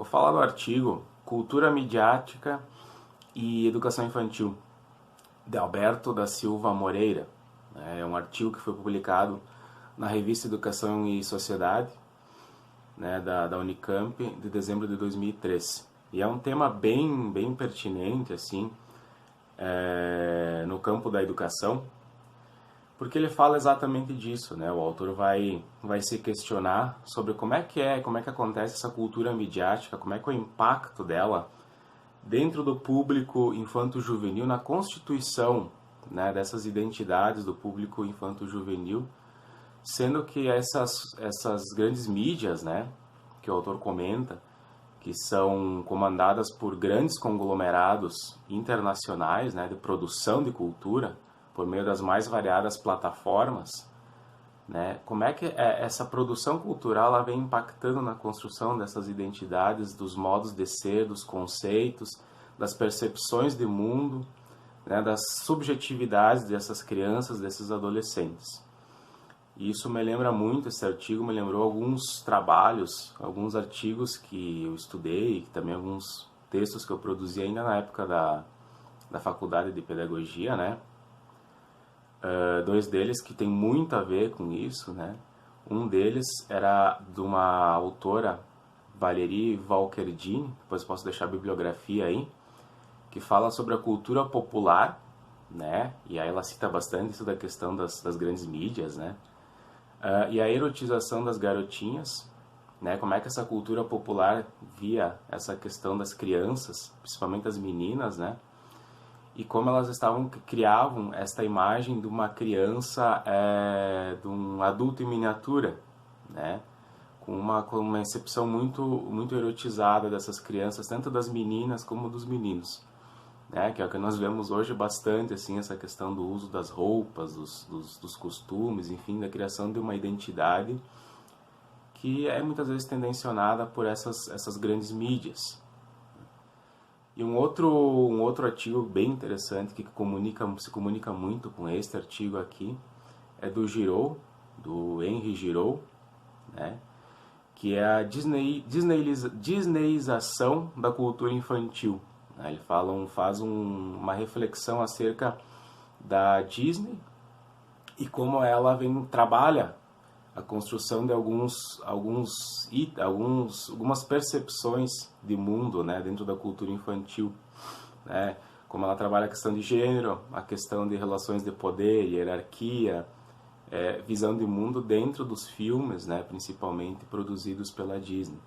Vou falar do artigo Cultura Midiática e Educação Infantil, de Alberto da Silva Moreira. É um artigo que foi publicado na revista Educação e Sociedade, da Unicamp, de dezembro de 2003. E é um tema bem pertinente, assim, no campo da educação, porque ele fala exatamente disso, né? O autor vai se questionar sobre como é que acontece essa cultura midiática, como é que é o impacto dela dentro do público infanto-juvenil, na constituição, né, dessas identidades do público infanto-juvenil, sendo que essas grandes mídias, né, que o autor comenta, que são comandadas por grandes conglomerados internacionais, né, de produção de cultura, por meio das mais variadas plataformas, né? Como é que essa produção cultural ela vem impactando na construção dessas identidades, dos modos de ser, dos conceitos, das percepções de mundo, né, das subjetividades dessas crianças, desses adolescentes. E isso me lembra muito, esse artigo me lembrou alguns trabalhos, alguns artigos que eu estudei, e também alguns textos que eu produzi ainda na época da faculdade de pedagogia, né? Dois deles que tem muito a ver com isso, né? Um deles era de uma autora, Valérie Valkerdini, depois posso deixar a bibliografia aí, que fala sobre a cultura popular, né? E aí ela cita bastante isso da questão das grandes mídias, né? E a erotização das garotinhas, né? Como é que essa cultura popular via essa questão das crianças, principalmente as meninas, né? E como elas criavam esta imagem de uma criança, de um adulto em miniatura, né? Com uma recepção muito erotizada dessas crianças, tanto das meninas como dos meninos, né? Que é o que nós vemos hoje bastante, assim, essa questão do uso das roupas, dos costumes, enfim, da criação de uma identidade que é muitas vezes tendencionada por essas grandes mídias. E um outro artigo bem interessante que se comunica muito com este artigo aqui é do Giraud, do Henri Giraud, né? Que é a disneyização da cultura infantil. Né? Ele faz uma reflexão acerca da Disney e como ela trabalha a construção de algumas percepções de mundo, né, dentro da cultura infantil, né, como ela trabalha a questão de gênero, a questão de relações de poder, hierarquia, visão de mundo dentro dos filmes, né, principalmente produzidos pela Disney.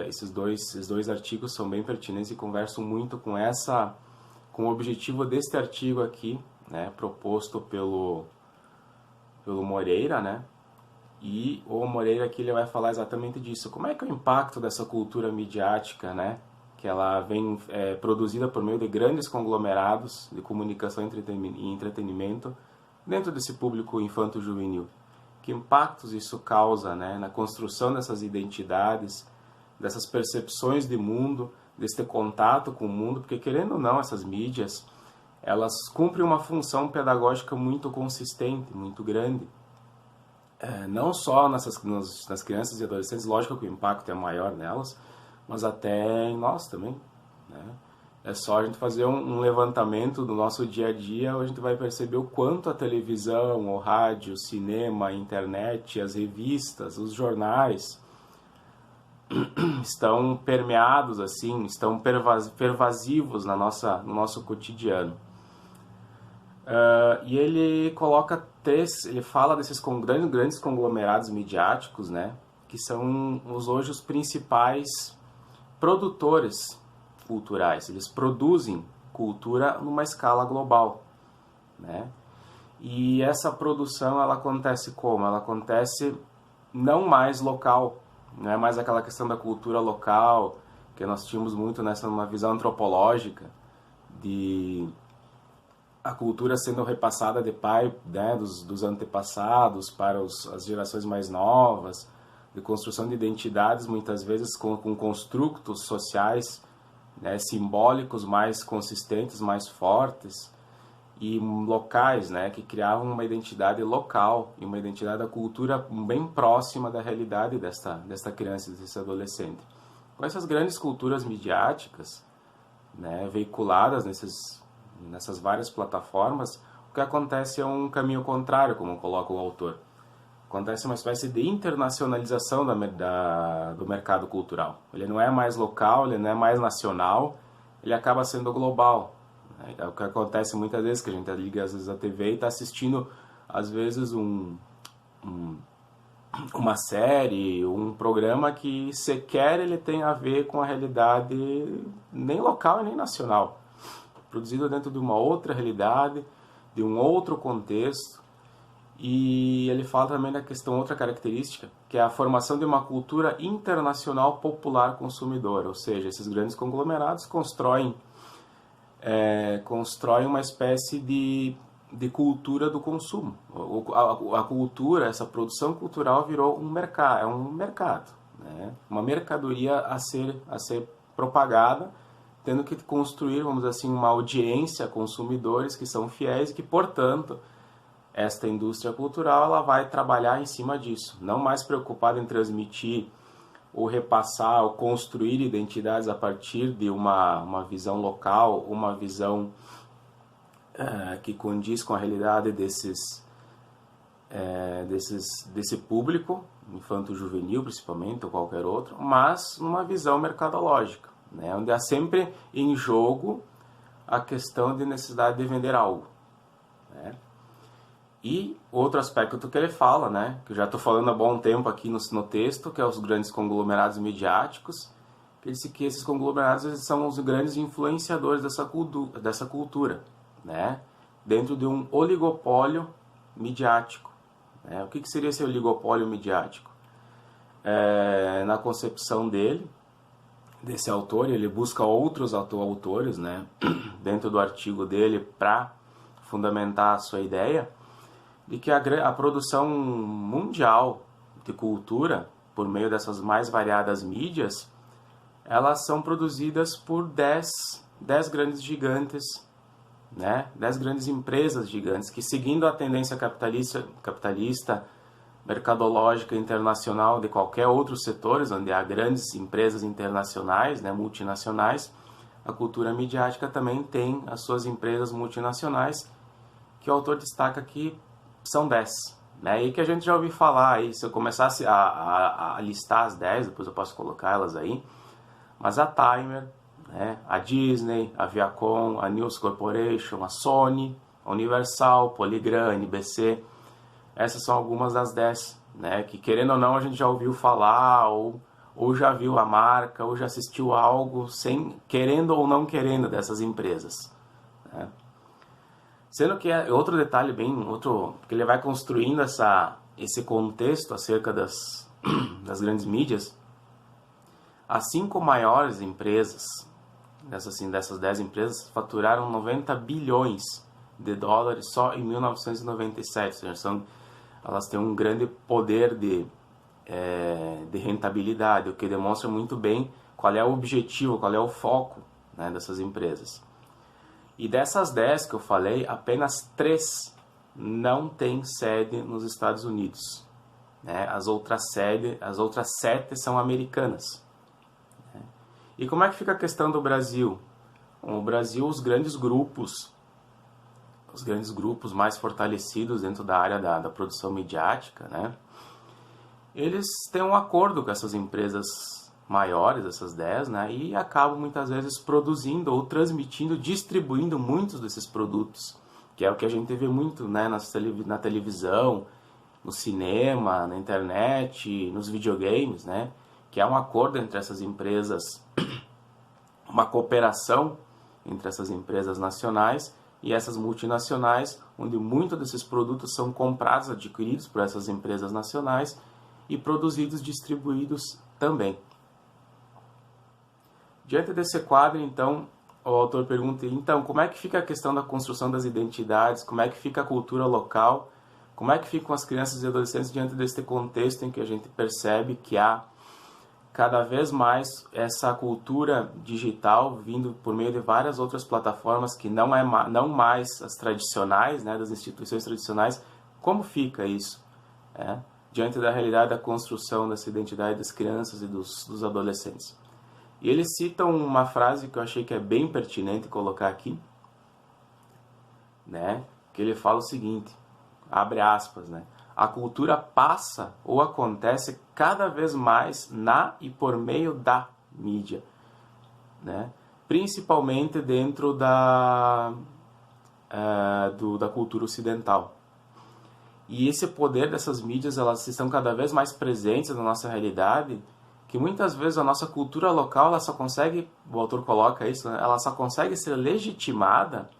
Esses dois artigos são bem pertinentes e conversam muito com o objetivo deste artigo aqui, né, proposto pelo Moreira, né? E o Moreira aqui ele vai falar exatamente disso. Como é que é o impacto dessa cultura midiática, né? Que ela vem produzida por meio de grandes conglomerados de comunicação e entretenimento dentro desse público infanto-juvenil. Que impactos isso causa, né, na construção dessas identidades, dessas percepções de mundo, desse contato com o mundo, porque querendo ou não, essas mídias, elas cumprem uma função pedagógica muito consistente, muito grande. Não só nas crianças e adolescentes, lógico que o impacto é maior nelas, mas até em nós também, né? É só a gente fazer um levantamento do nosso dia a dia, a gente vai perceber o quanto a televisão, o rádio, o cinema, a internet, as revistas, os jornais estão permeados, assim, estão pervasivos no nosso cotidiano. E ele fala desses grandes conglomerados midiáticos, né, que são hoje os principais produtores culturais. Eles produzem cultura numa escala global, né? E essa produção ela acontece como? Ela acontece não mais local, não é mais aquela questão da cultura local que nós tínhamos muito numa visão antropológica de a cultura sendo repassada de pai, né, dos antepassados para as gerações mais novas, de construção de identidades, muitas vezes com construtos sociais, né, simbólicos mais consistentes, mais fortes, e locais, né, que criavam uma identidade local e uma identidade da cultura bem próxima da realidade desta criança e desse adolescente. Com essas grandes culturas midiáticas, né, veiculadas nessas várias plataformas, o que acontece é um caminho contrário, como coloca o autor. Acontece uma espécie de internacionalização do mercado cultural. Ele não é mais local, ele não é mais nacional, ele acaba sendo global. É o que acontece muitas vezes, que a gente liga às vezes a TV e está assistindo, às vezes, uma série, um programa que sequer ele tem a ver com a realidade nem local e nem nacional. Produzido dentro de uma outra realidade, de um outro contexto. E ele fala também da questão, outra característica, que é a formação de uma cultura internacional popular consumidora. Ou seja, esses grandes conglomerados constroem uma espécie de cultura do consumo. A cultura, essa produção cultural virou um mercado, né? Uma mercadoria a ser propagada, tendo que construir, vamos dizer assim, uma audiência a consumidores que são fiéis e que, portanto, esta indústria cultural ela vai trabalhar em cima disso, não mais preocupada em transmitir ou repassar ou construir identidades a partir de uma visão local, uma visão que condiz com a realidade desse público, infanto-juvenil principalmente, ou qualquer outro, mas numa visão mercadológica, né, onde há sempre em jogo a questão de necessidade de vender algo, né? E outro aspecto que ele fala, né, que eu já estou falando há bom tempo aqui no texto, que é os grandes conglomerados midiáticos, que ele disse que esses conglomerados eles são os grandes influenciadores dessa cultura, né, dentro de um oligopólio midiático. Né? O que seria esse oligopólio midiático? Na concepção desse autor, ele busca outros autores, né, dentro do artigo dele para fundamentar a sua ideia, de que a produção mundial de cultura, por meio dessas mais variadas mídias, elas são produzidas por 10 grandes gigantes, né? 10 grandes empresas gigantes, que seguindo a tendência capitalista, mercadológica internacional de qualquer outros setores, onde há grandes empresas internacionais, né, multinacionais, a cultura midiática também tem as suas empresas multinacionais, que o autor destaca aqui são 10, né? E que a gente já ouviu falar aí, se eu começasse a listar as 10, depois eu posso colocar elas aí, mas a Timer, né? A Disney, a Viacom, a News Corporation, a Sony, a Universal, Polygram, NBC, essas são algumas das 10, né? Que querendo ou não a gente já ouviu falar, ou já viu a marca, ou já assistiu algo, querendo ou não querendo dessas empresas, né? Sendo que outro detalhe que ele vai construindo esse contexto acerca das grandes mídias, as 5 maiores empresas, dessas 10 empresas, faturaram 90 bilhões de dólares só em 1997, ou seja, elas têm um grande poder de rentabilidade, o que demonstra muito bem qual é o objetivo, qual é o foco, né, dessas empresas. E dessas 10 que eu falei, apenas 3 não têm sede nos Estados Unidos, né? As outras 7 são americanas, né? E como é que fica a questão do Brasil? Bom, o Brasil, os grandes grupos mais fortalecidos dentro da área da produção midiática, né? Eles têm um acordo com essas empresas maiores, essas 10, né, e acabam muitas vezes produzindo ou transmitindo, distribuindo muitos desses produtos, que é o que a gente vê muito, né, na televisão, no cinema, na internet, nos videogames, né, que é um acordo entre essas empresas, uma cooperação entre essas empresas nacionais e essas multinacionais, onde muitos desses produtos são comprados, adquiridos por essas empresas nacionais e produzidos, distribuídos também. Diante desse quadro, então, o autor pergunta, então, como é que fica a questão da construção das identidades, como é que fica a cultura local, como é que ficam as crianças e adolescentes diante deste contexto em que a gente percebe que há cada vez mais essa cultura digital vindo por meio de várias outras plataformas que não mais as tradicionais, né, das instituições tradicionais. Como fica isso, diante da realidade da construção dessa identidade das crianças e dos adolescentes? E eles citam uma frase que eu achei que é bem pertinente colocar aqui, né? Que ele fala o seguinte, abre aspas, né? A cultura passa ou acontece cada vez mais na e por meio da mídia, né? Principalmente dentro da cultura ocidental. E esse poder dessas mídias, elas estão cada vez mais presentes na nossa realidade, que muitas vezes a nossa cultura local, ela só consegue, o autor coloca isso, né? Ela só consegue ser legitimada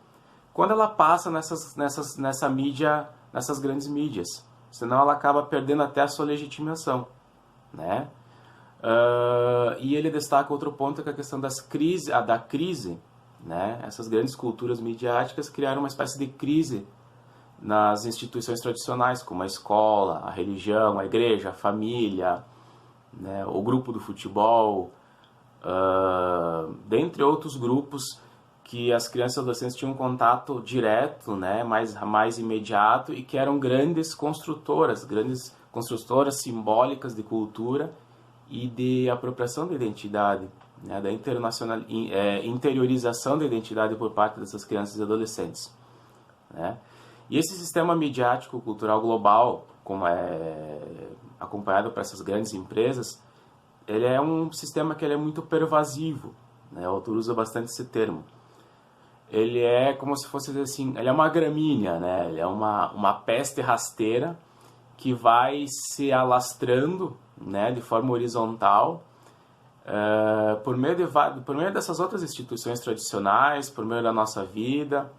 quando ela passa nessa mídia, nessas grandes mídias. Senão ela acaba perdendo até a sua legitimação, né? E ele destaca outro ponto, que é a questão da crise, né? Essas grandes culturas midiáticas criaram uma espécie de crise nas instituições tradicionais, como a escola, a religião, a igreja, a família, né? O grupo do futebol, dentre outros grupos que as crianças e adolescentes tinham um contato direto, né? mais imediato, e que eram grandes construtoras simbólicas de cultura e de apropriação da identidade, né? Da interiorização da identidade por parte dessas crianças e adolescentes, né? E esse sistema midiático cultural global, como é acompanhado por essas grandes empresas, ele é um sistema que ele é muito pervasivo, né? O autor usa bastante esse termo. Ele é como se fosse assim, ele é uma gramínea, né? Ele é uma peste rasteira que vai se alastrando, né, de forma horizontal, por meio dessas outras instituições tradicionais, por meio da nossa vida,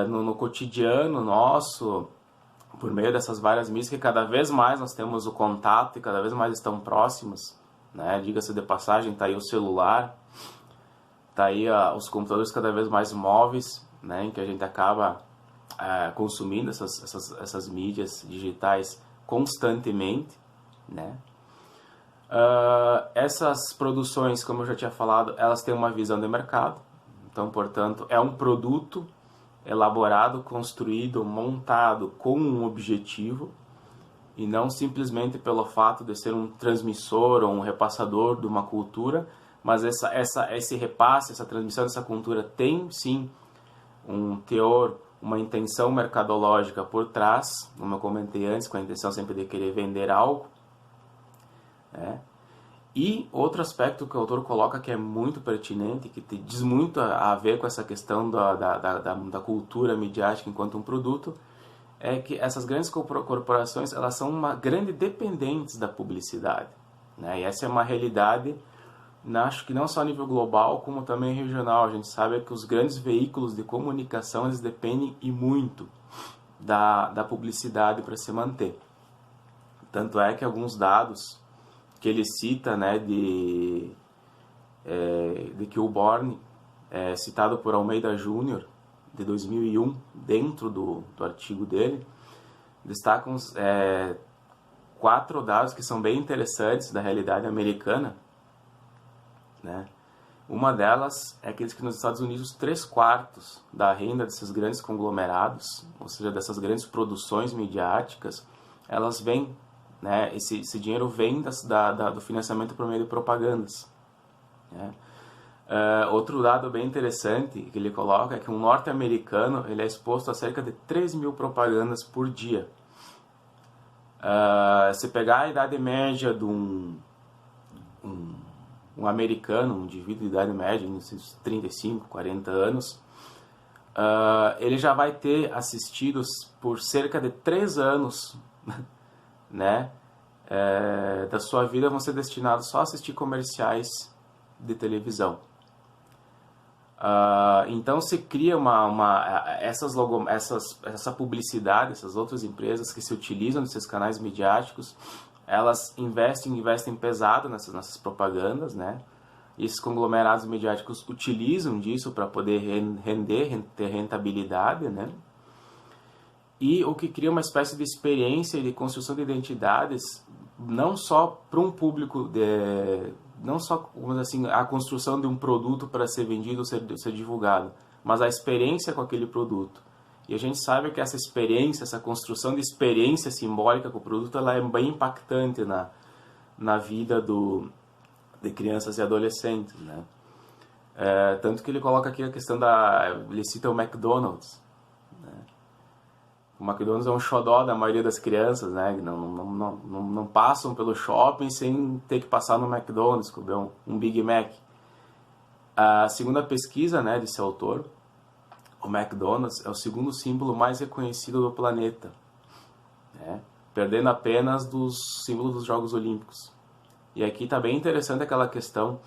no cotidiano nosso, por meio dessas várias mídias que cada vez mais nós temos o contato e cada vez mais estão próximos, né? Diga-se de passagem, está aí o celular, está aí os computadores cada vez mais móveis, né, em que a gente acaba consumindo essas mídias digitais constantemente, né? Essas produções, como eu já tinha falado, elas têm uma visão de mercado, então, portanto, é um produto elaborado, construído, montado com um objetivo, e não simplesmente pelo fato de ser um transmissor ou um repassador de uma cultura, mas esse repasse, essa transmissão dessa cultura tem sim um teor, uma intenção mercadológica por trás, como eu comentei antes, com a intenção sempre de querer vender algo, né? E outro aspecto que o autor coloca que é muito pertinente, que diz muito a ver com essa questão da cultura midiática enquanto um produto, é que essas grandes corporações, elas são grandes dependentes da publicidade, né? E essa é uma realidade, acho que não só a nível global, como também regional. A gente sabe que os grandes veículos de comunicação, eles dependem e muito da publicidade para se manter. Tanto é que alguns dados que ele cita, né, de Kilborn, citado por Almeida Júnior, de 2001, dentro do artigo dele, destacam 4 dados que são bem interessantes da realidade americana, né? Uma delas é que nos Estados Unidos 3/4 da renda desses grandes conglomerados, ou seja, dessas grandes produções midiáticas, elas vêm, né, esse dinheiro vem do financiamento por meio de propagandas, né? Outro dado bem interessante que ele coloca é que um norte-americano ele é exposto a cerca de 3.000 propagandas por dia. Se pegar a idade média de um americano, um indivíduo de idade média, uns 35, 40 anos, ele já vai ter assistido por cerca de 3 anos, né, da sua vida vão ser destinados só a assistir comerciais de televisão. Então se cria essa publicidade, essas outras empresas que se utilizam desses canais midiáticos, elas investem pesado nessas propagandas, né? E esses conglomerados midiáticos utilizam disso para poder ter rentabilidade, né? E o que cria uma espécie de experiência de construção de identidades, não só para um público, não só, vamos dizer assim, a construção de um produto para ser vendido ou ser divulgado, mas a experiência com aquele produto. E a gente sabe que essa experiência, essa construção de experiência simbólica com o produto, ela é bem impactante na vida de crianças e adolescentes, né? Tanto que ele coloca aqui a questão ele cita o McDonald's, né? O McDonald's é um xodó da maioria das crianças, né? Não passam pelo shopping sem ter que passar no McDonald's, comer um Big Mac. Segundo a pesquisa, né, desse autor, o McDonald's é o segundo símbolo mais reconhecido do planeta, né? Perdendo apenas dos símbolos dos Jogos Olímpicos. E aqui está bem interessante aquela questão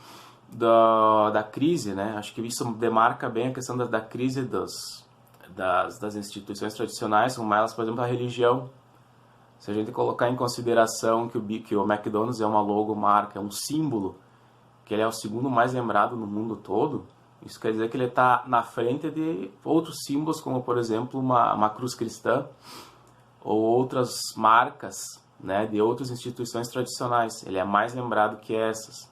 da crise, né? Acho que isso demarca bem a questão da crise das instituições tradicionais, como elas, por exemplo, a religião. Se a gente colocar em consideração que o McDonald's é uma logomarca, é um símbolo, que ele é o segundo mais lembrado no mundo todo, isso quer dizer que ele está na frente de outros símbolos, como, por exemplo, uma cruz cristã, ou outras marcas, né, de outras instituições tradicionais. Ele é mais lembrado que essas,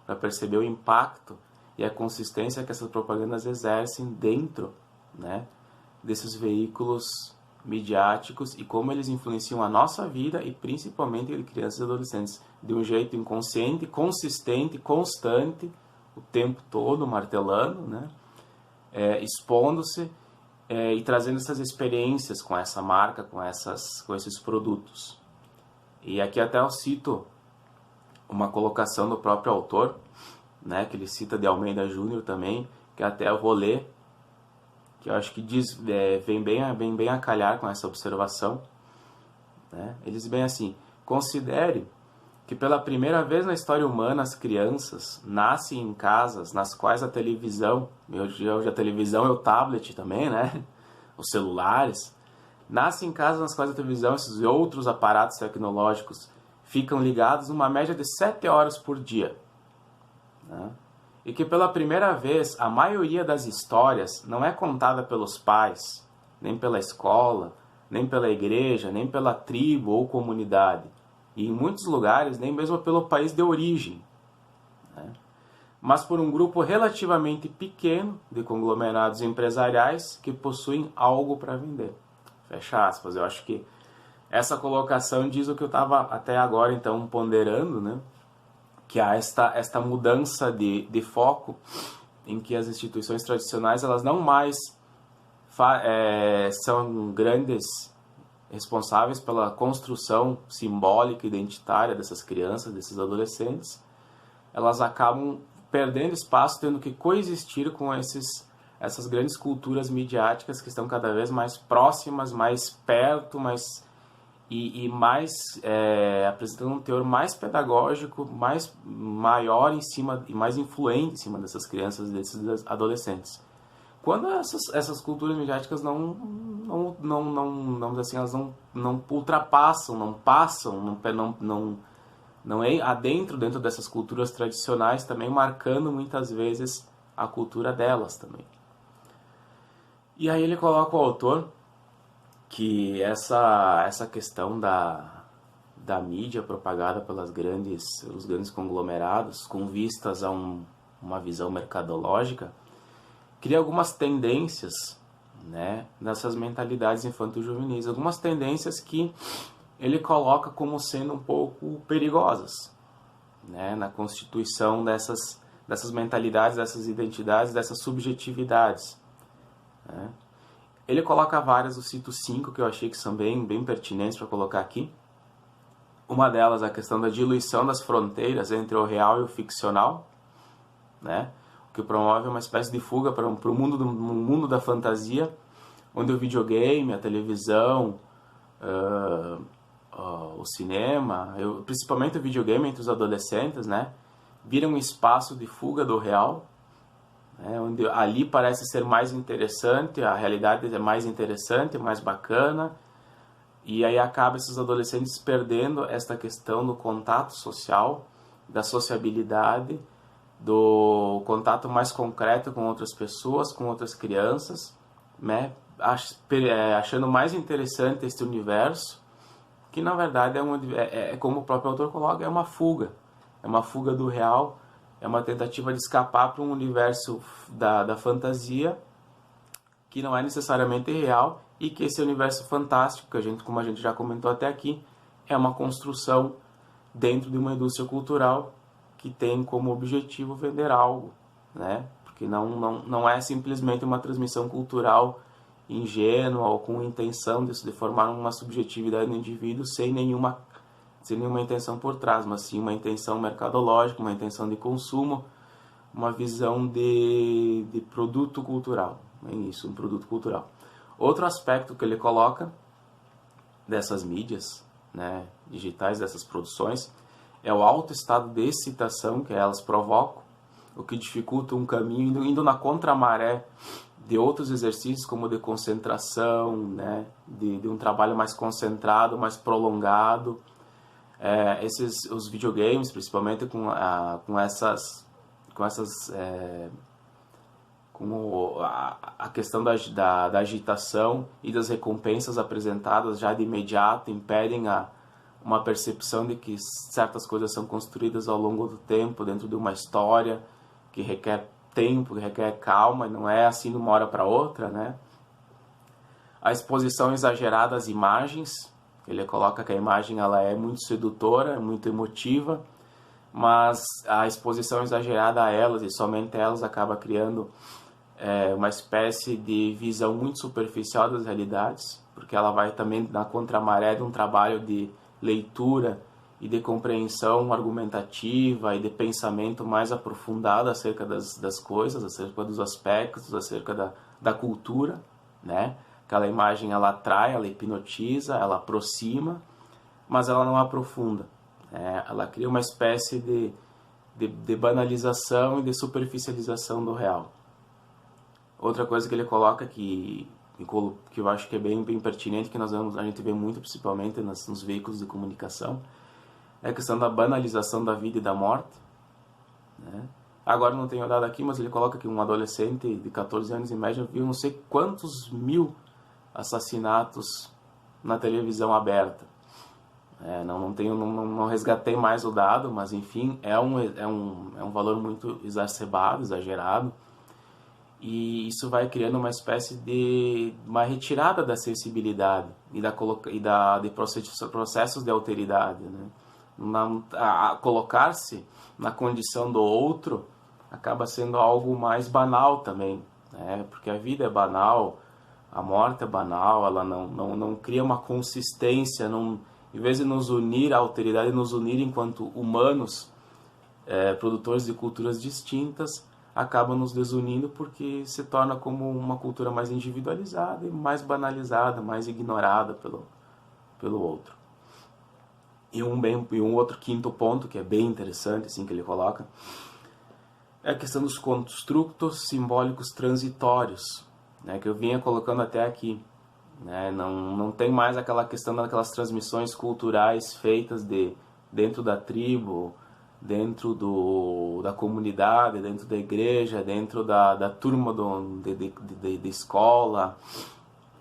para perceber o impacto e a consistência que essas propagandas exercem dentro, né, desses veículos midiáticos e como eles influenciam a nossa vida e principalmente de crianças e adolescentes de um jeito inconsciente, consistente, constante, o tempo todo martelando, né, expondo-se e trazendo essas experiências com essa marca, com esses produtos. E aqui até eu cito uma colocação do próprio autor, né, que ele cita de Almeida Júnior também, que até eu vou ler, que eu acho que vem bem a calhar com essa observação, né? Ele diz bem assim: considere que pela primeira vez na história humana as crianças nascem em casas nas quais a televisão, hoje a televisão é o tablet também, né? Os celulares, nascem em casas nas quais a televisão e esses outros aparatos tecnológicos ficam ligados uma média de 7 horas por dia, né? E que pela primeira vez a maioria das histórias não é contada pelos pais, nem pela escola, nem pela igreja, nem pela tribo ou comunidade, e em muitos lugares nem mesmo pelo país de origem, né? Mas por um grupo relativamente pequeno de conglomerados empresariais que possuem algo para vender. Fecha aspas. Eu acho que essa colocação diz o que eu estava até agora então ponderando, né? Que há esta mudança de foco em que as instituições tradicionais elas não mais são grandes responsáveis pela construção simbólica e identitária dessas crianças, desses adolescentes. Elas acabam perdendo espaço, tendo que coexistir com essas grandes culturas midiáticas que estão cada vez mais próximas, mais perto, mais apresentando um teor mais pedagógico, maior em cima e mais influente em cima dessas crianças e desses adolescentes. Quando essas culturas midiáticas não assim, elas não ultrapassam, não passam, não é adentro dentro dessas culturas tradicionais, também marcando muitas vezes a cultura delas também. E aí ele coloca o autor que essa questão da mídia propagada pelos grandes conglomerados com vistas a uma visão mercadológica cria algumas tendências, né, nessas mentalidades infanto-juvenis, algumas tendências que ele coloca como sendo um pouco perigosas, né, na constituição dessas mentalidades, dessas identidades, dessas subjetividades, né. Ele coloca várias, eu cito 5 que eu achei que são bem pertinentes para colocar aqui. Uma delas é a questão da diluição das fronteiras entre o real e o ficcional, né? O que promove uma espécie de fuga para o mundo da fantasia, onde o videogame, a televisão, o cinema, principalmente o videogame entre os adolescentes, né, vira um espaço de fuga do real, onde ali parece ser mais interessante, a realidade é mais interessante, mais bacana, e aí acaba esses adolescentes perdendo esta questão do contato social, da sociabilidade, do contato mais concreto com outras pessoas, com outras crianças, né, achando mais interessante este universo, que na verdade como o próprio autor coloca, é uma fuga do real. É uma tentativa de escapar para um universo da fantasia que não é necessariamente real e que esse universo fantástico, como a gente já comentou até aqui, é uma construção dentro de uma indústria cultural que tem como objetivo vender algo, né? Porque não é simplesmente uma transmissão cultural ingênua ou com intenção de formar uma subjetividade no indivíduo sem nenhuma intenção por trás, mas sim uma intenção mercadológica, uma intenção de consumo, uma visão de produto cultural. É isso, um produto cultural. Outro aspecto que ele coloca dessas mídias, né, digitais, dessas produções, é o alto estado de excitação que elas provocam, o que dificulta um caminho, indo na contramaré de outros exercícios, como de concentração, né, de um trabalho mais concentrado, mais prolongado. Os videogames, principalmente com a questão da agitação e das recompensas apresentadas já de imediato, impedem uma percepção de que certas coisas são construídas ao longo do tempo, dentro de uma história que requer tempo, que requer calma, e não é assim de uma hora para outra, né? A exposição exagerada às imagens, ele coloca que a imagem ela é muito sedutora, muito emotiva, mas a exposição exagerada a elas, e somente elas, acaba criando uma espécie de visão muito superficial das realidades, porque ela vai também na contramaré de um trabalho de leitura e de compreensão argumentativa e de pensamento mais aprofundado acerca das coisas, acerca dos aspectos, acerca da cultura, né? Aquela imagem ela atrai, ela hipnotiza, ela aproxima, mas ela não aprofunda. Ela cria uma espécie de banalização e de superficialização do real. Outra coisa que ele coloca que eu acho que é bem pertinente, que a gente vê muito, principalmente nos veículos de comunicação, é a questão da banalização da vida e da morte, né? Agora não tenho dado aqui, mas ele coloca que um adolescente de 14 anos em média viu não sei quantos mil assassinatos na televisão aberta. Não resgatei mais o dado, mas enfim, é um valor muito exacerbado, exagerado, e isso vai criando uma espécie de uma retirada da sensibilidade de processos de alteridade, né? Colocar-se na condição do outro acaba sendo algo mais banal também, né? Porque a vida é banal, a morte é banal, ela não cria uma consistência, em vez de nos unir à alteridade, nos unir enquanto humanos, produtores de culturas distintas, acaba nos desunindo porque se torna como uma cultura mais individualizada e mais banalizada, mais ignorada pelo outro. E um outro quinto ponto, que é bem interessante, assim, que ele coloca, é a questão dos construtos simbólicos transitórios, né, que eu vinha colocando até aqui. Né? Não tem mais aquela questão daquelas transmissões culturais feitas dentro da tribo, dentro da comunidade, dentro da igreja, dentro da turma de escola,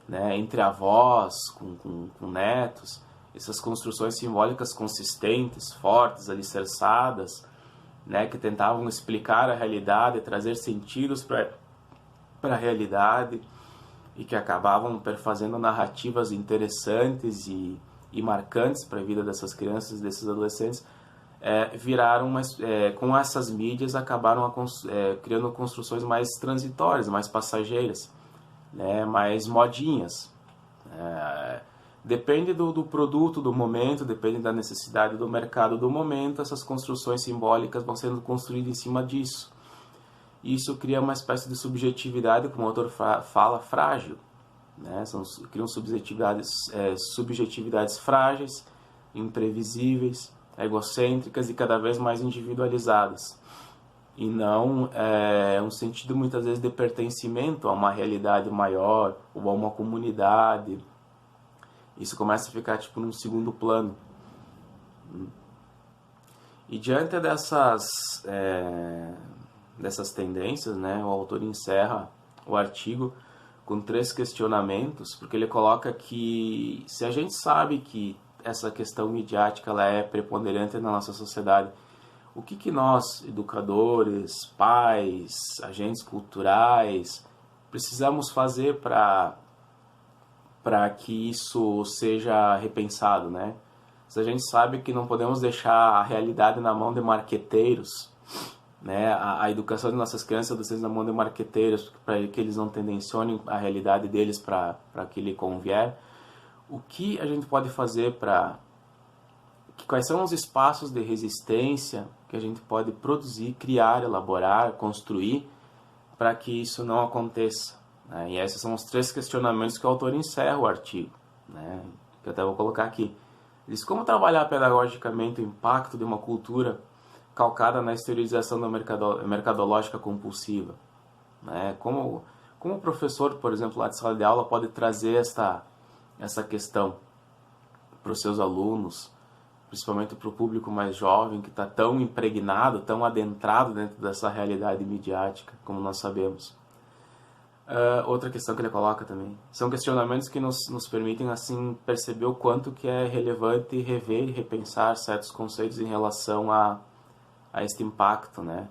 né? Entre avós, com netos. Essas construções simbólicas consistentes, fortes, alicerçadas, né? Que tentavam explicar a realidade, trazer sentidos para a realidade, e que acabavam perfazendo narrativas interessantes e marcantes para a vida dessas crianças, desses adolescentes, com essas mídias acabaram criando construções mais transitórias, mais passageiras, né, mais modinhas. Depende do produto do momento, depende da necessidade do mercado do momento, essas construções simbólicas vão sendo construídas em cima disso. Isso cria uma espécie de subjetividade, como o autor fala, frágil, né? Criam subjetividades frágeis, imprevisíveis, egocêntricas e cada vez mais individualizadas. E não um sentido muitas vezes de pertencimento a uma realidade maior ou a uma comunidade. Isso começa a ficar tipo num segundo plano. E diante dessas tendências, né, o autor encerra o artigo com 3 questionamentos, porque ele coloca que se a gente sabe que essa questão midiática ela é preponderante na nossa sociedade, o que nós, educadores, pais, agentes culturais, precisamos fazer para que isso seja repensado, né? se a gente sabe que não podemos deixar a realidade na mão de marqueteiros, né, a educação de nossas crianças e adolescentes na mão de marqueteiros, para que eles não tendencionem a realidade deles para que lhe convier, o que a gente pode fazer quais são os espaços de resistência que a gente pode produzir, criar, elaborar, construir para que isso não aconteça, né? E esses são os 3 questionamentos que o autor encerra o artigo, né? Que eu até vou colocar aqui. Ele diz: como trabalhar pedagogicamente o impacto de uma cultura calcada na exteriorização da mercadológica compulsiva, né? Como o professor, por exemplo, lá de sala de aula, pode trazer essa questão para os seus alunos, principalmente para o público mais jovem, que está tão impregnado, tão adentrado dentro dessa realidade midiática, como nós sabemos. Outra questão que ele coloca também, são questionamentos que nos permitem assim perceber o quanto que é relevante rever e repensar certos conceitos em relação a este impacto, né,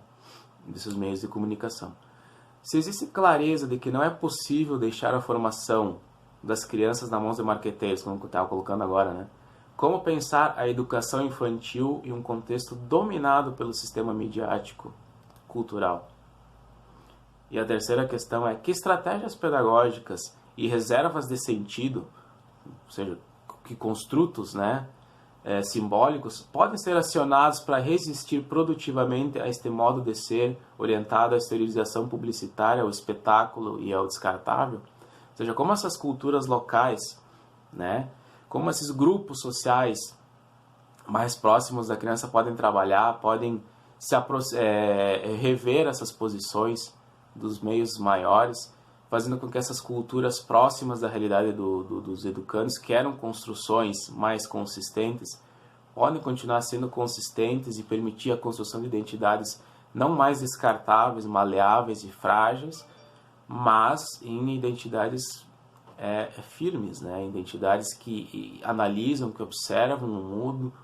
desses meios de comunicação. Se existe clareza de que não é possível deixar a formação das crianças nas mãos de marqueteiros, como eu estava colocando agora, né, como pensar a educação infantil em um contexto dominado pelo sistema midiático cultural? E a terceira questão é: que estratégias pedagógicas e reservas de sentido, ou seja, que construtos, né, simbólicos, podem ser acionados para resistir produtivamente a este modo de ser orientado à exteriorização publicitária, ao espetáculo e ao descartável? Ou seja, como essas culturas locais, né, como esses grupos sociais mais próximos da criança podem trabalhar, podem rever essas posições dos meios maiores, fazendo com que essas culturas próximas da realidade dos educandos, que eram construções mais consistentes, podem continuar sendo consistentes e permitir a construção de identidades não mais descartáveis, maleáveis e frágeis, mas em identidades firmes, né? Identidades que analisam, que observam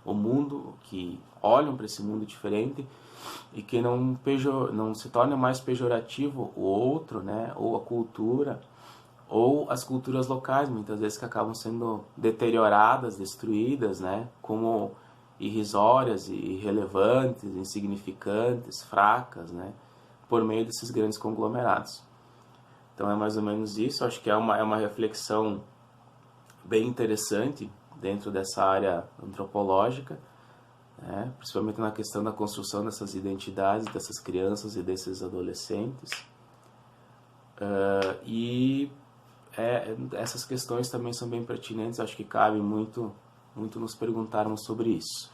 o mundo, que olham para esse mundo diferente e que não se torne mais pejorativo o outro, né? Ou a cultura, ou as culturas locais, muitas vezes que acabam sendo deterioradas, destruídas, né? Como irrisórias, irrelevantes, insignificantes, fracas, né? Por meio desses grandes conglomerados. Então é mais ou menos isso. Acho que é uma reflexão bem interessante dentro dessa área antropológica, né? Principalmente na questão da construção dessas identidades, dessas crianças e desses adolescentes. Essas questões também são bem pertinentes. Acho que cabe muito nos perguntarmos sobre isso.